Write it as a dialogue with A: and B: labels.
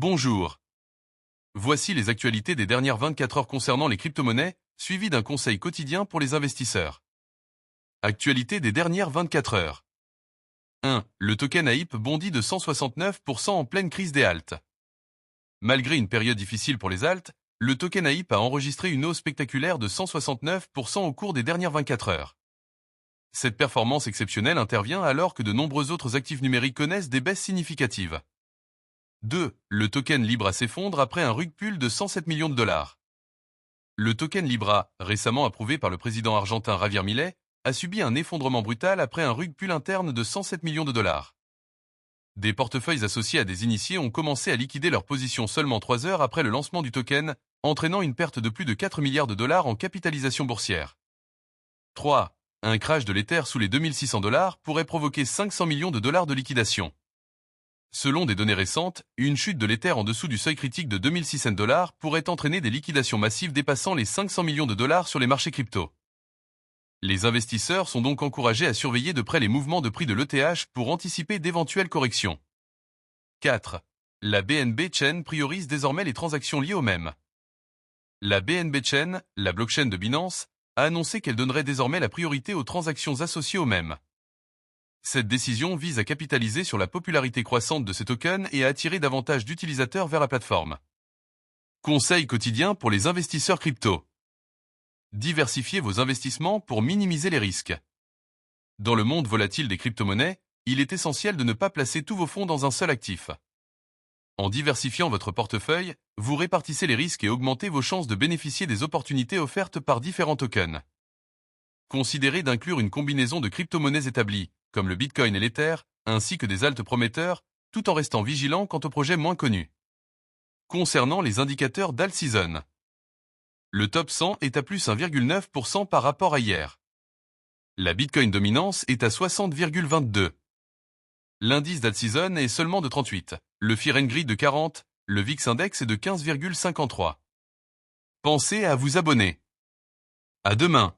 A: Bonjour. Voici les actualités des dernières 24 heures concernant les crypto-monnaies, suivies d'un conseil quotidien pour les investisseurs. Actualité des dernières 24 heures. 1. Le token AIP bondit de 169% en pleine crise des haltes. Malgré une période difficile pour les haltes, le token AIP a enregistré une hausse spectaculaire de 169% au cours des dernières 24 heures. Cette performance exceptionnelle intervient alors que de nombreux autres actifs numériques connaissent des baisses significatives. 2. Le token Libra s'effondre après un rug pull de 107 millions de dollars. Le token Libra, récemment approuvé par le président argentin Javier Milei, a subi un effondrement brutal après un rug pull interne de 107 millions de dollars. Des portefeuilles associés à des initiés ont commencé à liquider leur position seulement 3 heures après le lancement du token, entraînant une perte de plus de 4 milliards de dollars en capitalisation boursière. 3. Un crash de l'Ether sous les 2600 dollars pourrait provoquer 500 millions de dollars de liquidation. Selon des données récentes, une chute de l'Ether en dessous du seuil critique de 2600 dollars pourrait entraîner des liquidations massives dépassant les 500 millions de dollars sur les marchés crypto. Les investisseurs sont donc encouragés à surveiller de près les mouvements de prix de l'ETH pour anticiper d'éventuelles corrections. 4. La BNB Chain priorise désormais les transactions liées au mème. La BNB Chain, la blockchain de Binance, a annoncé qu'elle donnerait désormais la priorité aux transactions associées au mème. Cette décision vise à capitaliser sur la popularité croissante de ces tokens et à attirer davantage d'utilisateurs vers la plateforme. Conseil quotidien pour les investisseurs crypto. Diversifiez vos investissements pour minimiser les risques. Dans le monde volatile des crypto-monnaies, il est essentiel de ne pas placer tous vos fonds dans un seul actif. En diversifiant votre portefeuille, vous répartissez les risques et augmentez vos chances de bénéficier des opportunités offertes par différents tokens. Considérez d'inclure une combinaison de crypto-monnaies établies, comme le Bitcoin et l'Ether, ainsi que des altes prometteurs, tout en restant vigilant quant aux projets moins connus. Concernant les indicateurs d'alt season, le top 100 est à plus 1,9% par rapport à hier. La Bitcoin dominance est à 60,22. L'indice d'alt season est seulement de 38, le Fear and Greed de 40, le VIX Index est de 15,53. Pensez à vous abonner. À demain.